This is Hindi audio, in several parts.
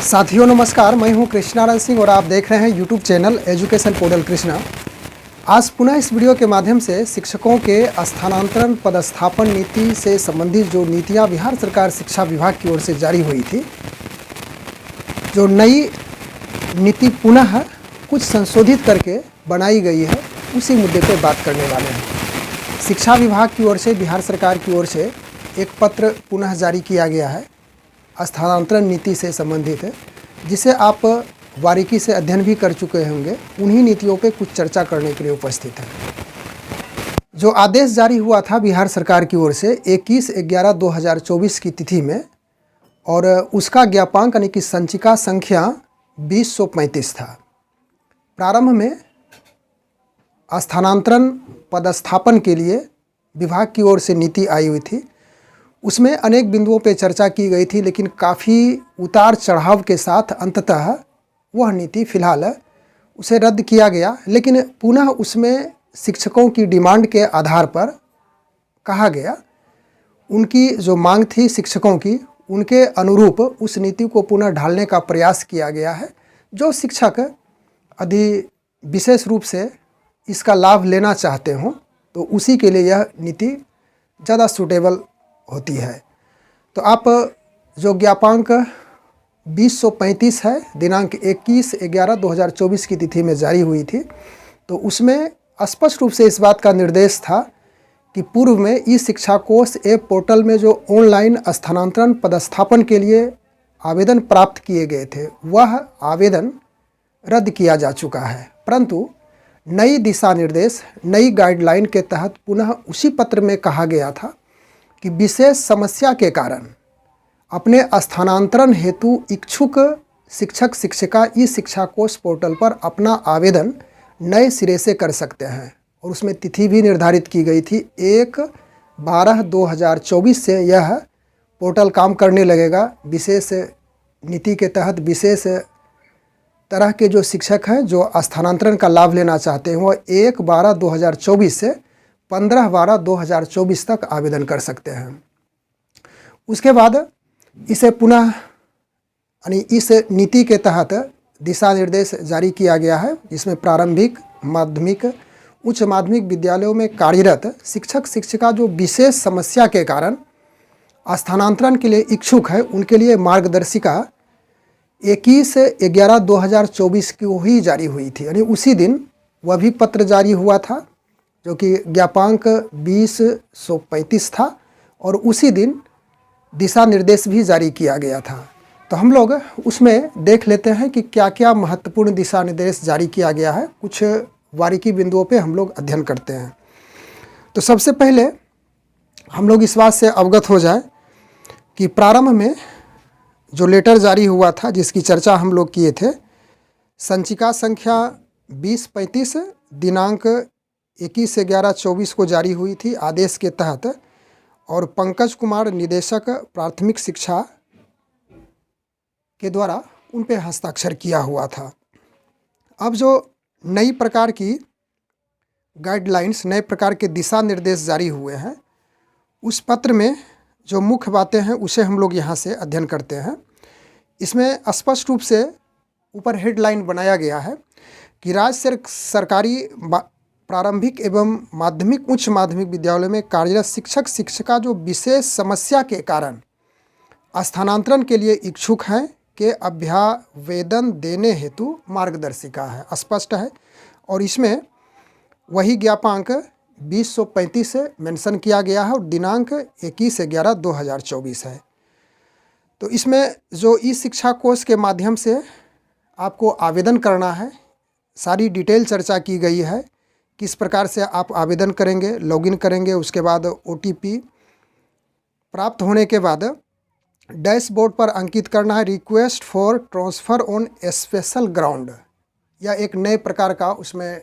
साथियों नमस्कार, मैं हूं कृष्णारायण सिंह और आप देख रहे हैं YouTube channel education portal Krishna. आज पुनः इस वीडियो के माध्यम से शिक्षकों के स्थानांतरण पदस्थापन नीति से संबंधित जो नीतियां बिहार सरकार शिक्षा विभाग की ओर से जारी हुई थी, जो नई नीति पुनः कुछ संशोधित करके बनाई गई है, उसी मुद्दे पर बात करने वाले हैं। शिक्षा विभाग की ओर से, बिहार सरकार की ओर से एक पत्र पुनः जारी किया गया है स्थानांतरण नीति से संबंधित है, जिसे आप बारीकी से अध्ययन भी कर चुके होंगे। उन्हीं नीतियों पे कुछ चर्चा करने के लिए उपस्थित है। जो आदेश जारी हुआ था बिहार सरकार की ओर से 21/11/2024 की तिथि में, और उसका ज्ञापांक यानी कि संचिका संख्या 2035 था। प्रारंभ में स्थानांतरण पदस्थापन के लिए विभाग की ओर से नीति आई हुई थी। उसमें अनेक बिंदुओं पे चर्चा की गई थी, लेकिन काफ़ी उतार चढ़ाव के साथ अंततः वह नीति फिलहाल उसे रद्द किया गया। लेकिन पुनः उसमें शिक्षकों की डिमांड के आधार पर कहा गया, उनकी जो मांग थी शिक्षकों की, उनके अनुरूप उस नीति को पुनः ढालने का प्रयास किया गया है। जो शिक्षक यदि विशेष रूप से इसका लाभ लेना चाहते हों तो उसी के लिए यह नीति ज़्यादा सूटेबल होती है। तो आप जो ज्ञापांक 2035 है, दिनांक 21/11/2024 की तिथि में जारी हुई थी, तो उसमें स्पष्ट रूप से इस बात का निर्देश था कि पूर्व में ई शिक्षा कोष ऐप पोर्टल में जो ऑनलाइन स्थानांतरण पदस्थापन के लिए आवेदन प्राप्त किए गए थे, वह आवेदन रद्द किया जा चुका है। परंतु नई दिशा निर्देश, नई गाइडलाइन के तहत पुनः उसी पत्र में कहा गया था कि विशेष समस्या के कारण अपने स्थानांतरण हेतु इच्छुक शिक्षक शिक्षिका ई शिक्षा कोष पोर्टल पर अपना आवेदन नए सिरे से कर सकते हैं। और उसमें तिथि भी निर्धारित की गई थी, 1/12/2024 से यह पोर्टल काम करने लगेगा। विशेष नीति के तहत विशेष तरह के जो शिक्षक हैं जो स्थानांतरण का लाभ लेना चाहते हैं, वह 1/12/2024 से 15/12/2024 तक आवेदन कर सकते हैं। उसके बाद इसे पुनः यानी इस नीति के तहत दिशा निर्देश जारी किया गया है, जिसमें प्रारंभिक, माध्यमिक, उच्च माध्यमिक विद्यालयों में कार्यरत शिक्षक शिक्षिका जो विशेष समस्या के कारण स्थानांतरण के लिए इच्छुक है, उनके लिए मार्गदर्शिका 21/11/2024 को ही जारी हुई थी। यानी उसी दिन वह भी पत्र जारी हुआ था, जो कि ज्ञापांक 2035 था, और उसी दिन दिशा निर्देश भी जारी किया गया था। तो हम लोग उसमें देख लेते हैं कि क्या क्या महत्वपूर्ण दिशा निर्देश जारी किया गया है। कुछ बारीकी बिंदुओं पे हम लोग अध्ययन करते हैं। तो सबसे पहले हम लोग इस बात से अवगत हो जाए कि प्रारंभ में जो लेटर जारी हुआ था, जिसकी चर्चा हम लोग किए थे, संचिका संख्या 2035 दिनांक 21/11/24 को जारी हुई थी आदेश के तहत, और पंकज कुमार निदेशक प्राथमिक शिक्षा के द्वारा उन पे हस्ताक्षर किया हुआ था। अब जो नई प्रकार की गाइडलाइंस, नए प्रकार के दिशा निर्देश जारी हुए हैं, उस पत्र में जो मुख्य बातें हैं उसे हम लोग यहाँ से अध्ययन करते हैं। इसमें स्पष्ट रूप से ऊपर हेडलाइन बनाया गया है कि राज्य सरकारी प्रारंभिक एवं माध्यमिक, उच्च माध्यमिक विद्यालयों में कार्यरत शिक्षक शिक्षिका जो विशेष समस्या के कारण स्थानांतरण के लिए इच्छुक हैं के अभ्यावेदन देने हेतु मार्गदर्शिका है, स्पष्ट है। और इसमें वही ज्ञापांक 2035 से मेंशन किया गया है, और दिनांक 21/11/2024 है। तो इसमें जो ई शिक्षा कोष के माध्यम से आपको आवेदन करना है, सारी डिटेल चर्चा की गई है। किस प्रकार से आप आवेदन करेंगे, लॉगिन करेंगे, उसके बाद OTP प्राप्त होने के बाद डैशबोर्ड पर अंकित करना है request for transfer on special ground, या एक नए प्रकार का उसमें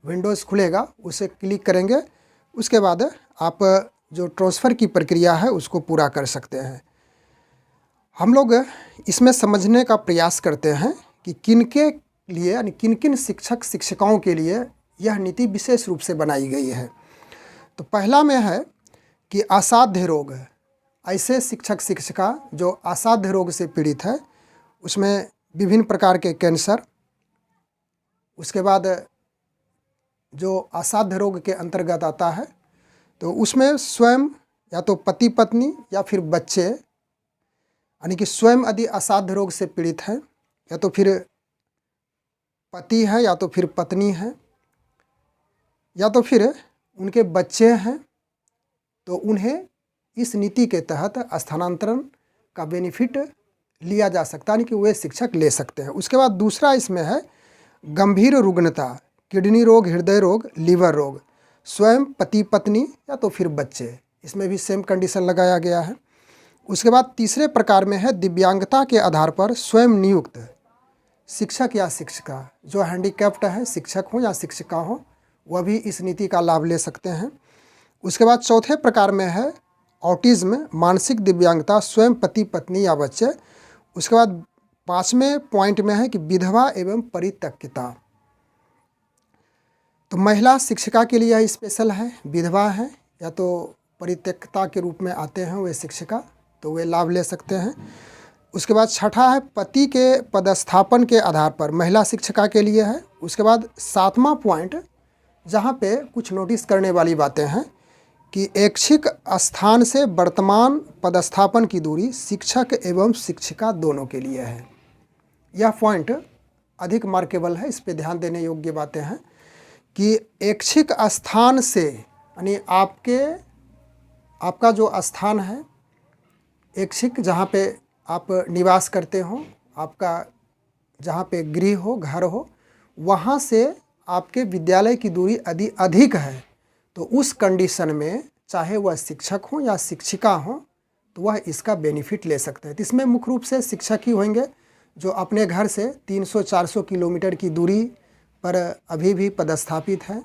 विंडोज़ खुलेगा, उसे क्लिक करेंगे। उसके बाद आप जो ट्रांसफ़र की प्रक्रिया है उसको पूरा कर सकते हैं। हम लोग इसमें समझने का प्रयास करते हैं कि किनके लिए, यानी किन किन शिक्षक शिक्षिकाओं के लिए यह नीति विशेष रूप से बनाई गई है। तो पहला में है कि असाध्य रोग, ऐसे शिक्षक शिक्षिका जो असाध्य रोग से पीड़ित है, उसमें विभिन्न प्रकार के कैंसर, उसके बाद जो असाध्य रोग के अंतर्गत आता है तो उसमें स्वयं या तो पति पत्नी या फिर बच्चे, यानी कि स्वयं यदि असाध्य रोग से पीड़ित है या तो फिर पति है या तो फिर पत्नी है या तो फिर उनके बच्चे हैं, तो उन्हें इस नीति के तहत स्थानांतरण का बेनिफिट लिया जा सकता है, यानी कि वे शिक्षक ले सकते हैं। उसके बाद दूसरा इसमें है गंभीर रुग्णता, किडनी रोग, हृदय रोग, लीवर रोग, स्वयं पति पत्नी या तो फिर बच्चे, इसमें भी सेम कंडीशन लगाया गया है। उसके बाद तीसरे प्रकार में है दिव्यांगता के आधार पर स्वयं नियुक्त शिक्षक या शिक्षिका, जो हैंडीकैप्ड है, शिक्षक हो या शिक्षिका हो, वह भी इस नीति का लाभ ले सकते हैं। उसके बाद चौथे प्रकार में है ऑटिज्म, मानसिक दिव्यांगता, स्वयं पति पत्नी या बच्चे। उसके बाद पाँचवें पॉइंट में है कि विधवा एवं परित्यक्ता, तो महिला शिक्षिका के लिए यह स्पेशल है, विधवा है या तो परित्यक्ता के रूप में आते हैं वे शिक्षिका, तो वे लाभ ले सकते हैं। उसके बाद छठा है पति के पदस्थापन के आधार पर महिला शिक्षिका के लिए है। उसके बाद सातवां पॉइंट जहाँ पे कुछ नोटिस करने वाली बातें हैं कि ऐच्छिक स्थान से वर्तमान पदस्थापन की दूरी शिक्षक एवं शिक्षिका दोनों के लिए है। यह पॉइंट अधिक मार्केबल है, इस पे ध्यान देने योग्य बातें हैं कि ऐच्छिक स्थान से, यानी आपका जो स्थान है ऐच्छिक, जहाँ पे आप निवास करते हो, आपका जहाँ पे गृह हो, घर हो, वहाँ से आपके विद्यालय की दूरी यदि अधिक है तो उस कंडीशन में चाहे वह शिक्षक हो या शिक्षिका हो तो वह इसका बेनिफिट ले सकते हैं। तो इसमें मुख्य रूप से शिक्षक ही होंगे जो अपने घर से 300-400 किलोमीटर की दूरी पर अभी भी पदस्थापित हैं,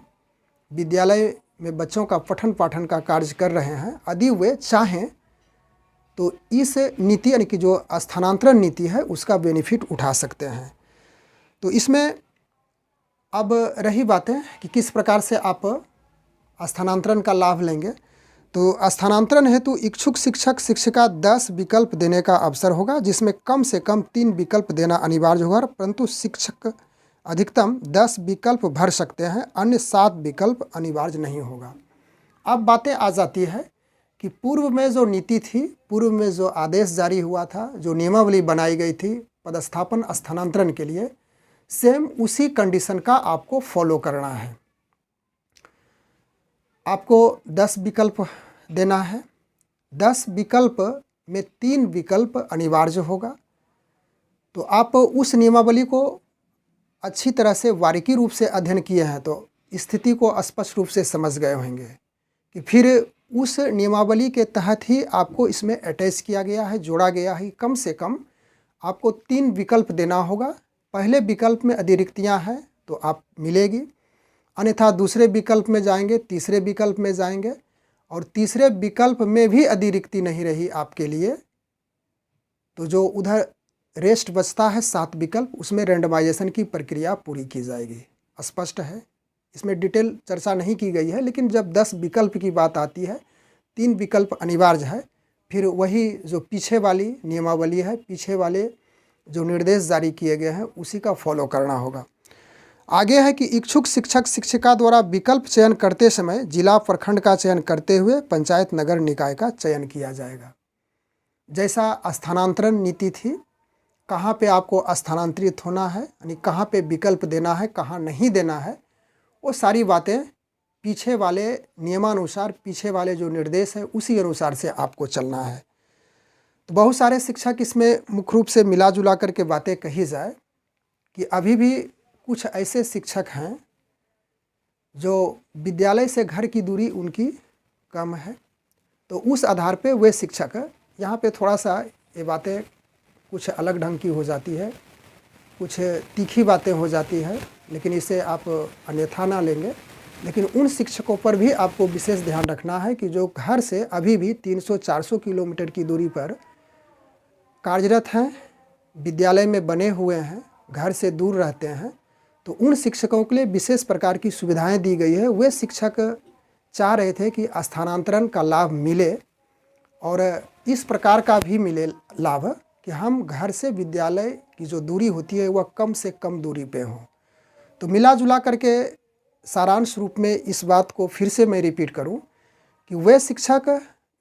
विद्यालय में बच्चों का पठन पाठन का कार्य कर रहे हैं। यदि वे चाहें तो इस नीति, यानी कि जो स्थानांतरण नीति है, उसका बेनिफिट उठा सकते हैं। तो इसमें अब रही बातें कि किस प्रकार से आप स्थानांतरण का लाभ लेंगे। तो स्थानांतरण हेतु इच्छुक शिक्षक शिक्षिका 10 विकल्प देने का अवसर होगा, जिसमें कम से कम 3 विकल्प देना अनिवार्य होगा, परंतु शिक्षक अधिकतम 10 विकल्प भर सकते हैं, अन्य 7 विकल्प अनिवार्य नहीं होगा। अब बातें आ जाती है कि पूर्व में जो नीति थी, पूर्व में जो आदेश जारी हुआ था, जो नियमावली बनाई गई थी पदस्थापन स्थानांतरण के लिए, सेम उसी कंडीशन का आपको फॉलो करना है। आपको 10 विकल्प देना है, 10 विकल्प में 3 विकल्प अनिवार्य होगा। तो आप उस नियमावली को अच्छी तरह से बारीकी रूप से अध्ययन किए हैं तो स्थिति को स्पष्ट रूप से समझ गए होंगे कि फिर उस नियमावली के तहत ही आपको इसमें अटैच किया गया है, जोड़ा गया है। कम से कम आपको 3 विकल्प देना होगा। पहले विकल्प में यदि रिक्तियाँ हैं तो आप मिलेगी, अन्यथा दूसरे विकल्प में जाएंगे, तीसरे विकल्प में जाएंगे, और तीसरे विकल्प में भी यदि रिक्ति नहीं रही आपके लिए तो जो उधर रेस्ट बचता है 7 विकल्प, उसमें रैंडमाइजेशन की प्रक्रिया पूरी की जाएगी। स्पष्ट है, इसमें डिटेल चर्चा नहीं की गई है, लेकिन जब 10 विकल्प की बात आती है 3 विकल्प अनिवार्य है, फिर वही जो पीछे वाली नियमावली है, पीछे वाले जो निर्देश जारी किए गए हैं उसी का फॉलो करना होगा। आगे है कि इच्छुक शिक्षक शिक्षिका द्वारा विकल्प चयन करते समय जिला प्रखंड का चयन करते हुए पंचायत नगर निकाय का चयन किया जाएगा। जैसा स्थानांतरण नीति थी, कहाँ पे आपको स्थानांतरित होना है, यानी कहाँ पे विकल्प देना है, कहाँ नहीं देना है, वो सारी बातें पीछे वाले नियमानुसार, पीछे वाले जो निर्देश है उसी अनुसार से आपको चलना है। तो बहुत सारे शिक्षक इसमें मुख्य रूप से मिला जुला करके बातें कही जाए कि अभी भी कुछ ऐसे शिक्षक हैं जो विद्यालय से घर की दूरी उनकी कम है, तो उस आधार पे वे शिक्षक, यहाँ पे थोड़ा सा ये बातें कुछ अलग ढंग की हो जाती है, कुछ तीखी बातें हो जाती है, लेकिन इसे आप अन्यथा ना लेंगे। लेकिन उन शिक्षकों पर भी आपको विशेष ध्यान रखना है कि जो घर से अभी भी 300-400 किलोमीटर की दूरी पर कार्यरत हैं, विद्यालय में बने हुए हैं, घर से दूर रहते हैं, तो उन शिक्षकों के लिए विशेष प्रकार की सुविधाएं दी गई है। वे शिक्षक चाह रहे थे कि स्थानांतरण का लाभ मिले और इस प्रकार का भी मिले लाभ कि हम घर से विद्यालय की जो दूरी होती है वह कम से कम दूरी पे हो। तो मिला जुला करके सारांश रूप में इस बात को फिर से मैं रिपीट करूं कि वे शिक्षक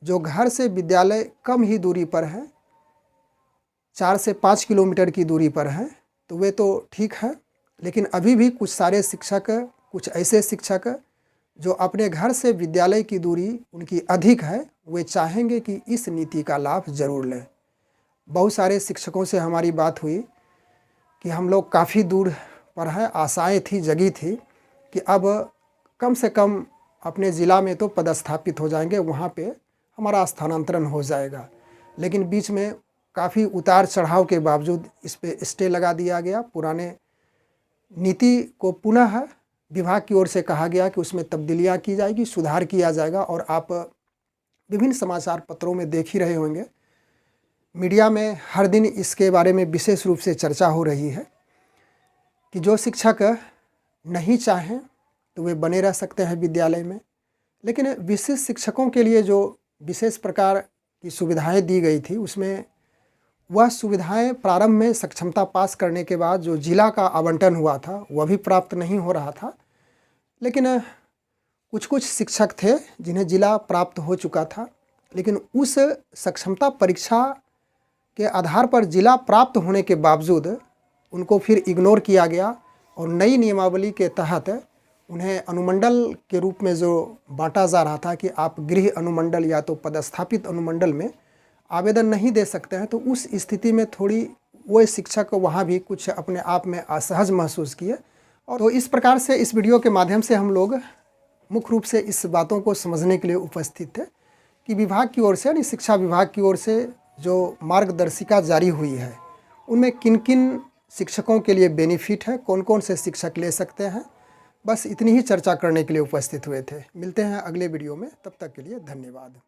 जो घर से विद्यालय कम ही दूरी पर है, 4 से 5 किलोमीटर की दूरी पर हैं, तो वे तो ठीक है। लेकिन अभी भी कुछ सारे शिक्षक, कुछ ऐसे शिक्षक जो अपने घर से विद्यालय की दूरी उनकी अधिक है, वे चाहेंगे कि इस नीति का लाभ ज़रूर लें। बहुत सारे शिक्षकों से हमारी बात हुई कि हम लोग काफ़ी दूर पर हैं, आशाएं थी, जगी थी कि अब कम से कम अपने ज़िला में तो पदस्थापित हो जाएंगे, वहाँ पे हमारा स्थानांतरण हो जाएगा। लेकिन बीच में काफ़ी उतार चढ़ाव के बावजूद इस पे स्टे लगा दिया गया। पुराने नीति को पुनः विभाग की ओर से कहा गया कि उसमें तब्दीलियां की जाएगी, सुधार किया जाएगा। और आप विभिन्न समाचार पत्रों में देख ही रहे होंगे, मीडिया में हर दिन इसके बारे में विशेष रूप से चर्चा हो रही है कि जो शिक्षक नहीं चाहें तो वे बने रह सकते हैं विद्यालय में। लेकिन विशेष शिक्षकों के लिए जो विशेष प्रकार की सुविधाएं दी गई थी, उसमें वह सुविधाएं प्रारंभ में सक्षमता पास करने के बाद जो जिला का आवंटन हुआ था वह भी प्राप्त नहीं हो रहा था। लेकिन कुछ कुछ शिक्षक थे जिन्हें जिला प्राप्त हो चुका था, लेकिन उस सक्षमता परीक्षा के आधार पर जिला प्राप्त होने के बावजूद उनको फिर इग्नोर किया गया और नई नियमावली के तहत उन्हें अनुमंडल के रूप में जो बांटा जा रहा था कि आप गृह अनुमंडल या तो पदस्थापित अनुमंडल में आवेदन नहीं दे सकते हैं। तो उस स्थिति में थोड़ी वो शिक्षक वहाँ भी कुछ अपने आप में असहज महसूस किए। और तो इस प्रकार से इस वीडियो के माध्यम से हम लोग मुख्य रूप से इस बातों को समझने के लिए उपस्थित थे कि विभाग की ओर से, यानी शिक्षा विभाग की ओर से जो मार्गदर्शिका जारी हुई है, उनमें किन किन शिक्षकों के लिए बेनिफिट है, कौन कौन से शिक्षक ले सकते हैं, बस इतनी ही चर्चा करने के लिए उपस्थित हुए थे। मिलते हैं अगले वीडियो में, तब तक के लिए धन्यवाद।